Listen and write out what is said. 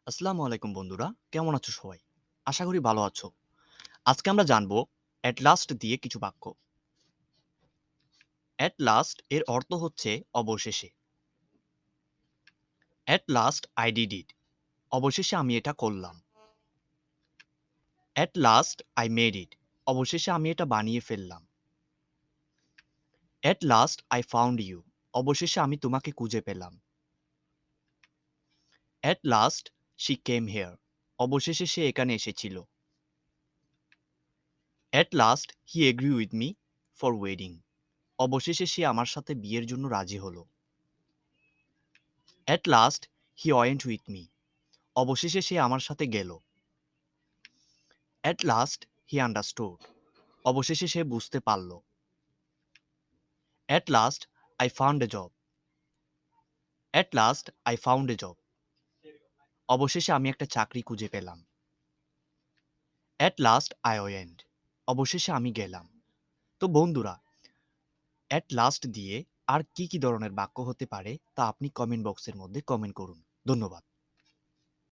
আসসালামু আলাইকুম বন্ধুরা, কেমন আছো সবাই? আশা করি ভালো আছো। আজকে আমরা জানব "at last" দিয়ে কিছু বাক্য। "at last" এর অর্থ হচ্ছে অবশেষে। "At last I did it" অবশেষে আমি এটা করলাম। "At last I made it" অবশেষে আমি এটা বানিয়ে ফেললাম। "At last I found you" অবশেষে আমি তোমাকে খুঁজে পেলাম। "At last she came here" অবশেষে সে এখানে এসেছিল। "At last he agreed with me for wedding" অবশেষে সে আমার সাথে বিয়ের জন্য রাজি হলো। "At last he went with me" অবশেষে সে আমার সাথে গেল। "At last he understood" অবশেষে সে বুঝতে পারল। "At last I found a job" "At last I found a job" অবশেষে আমি একটা চাকরি খুঁজে পেলাম। "At last I went" অবশেষে আমি গেলাম। তো বন্ধুরা, "at last" দিয়ে আর কি ধরনের বাক্য হতে পারে তা আপনি কমেন্ট বক্সের মধ্যে কমেন্ট করুন। ধন্যবাদ।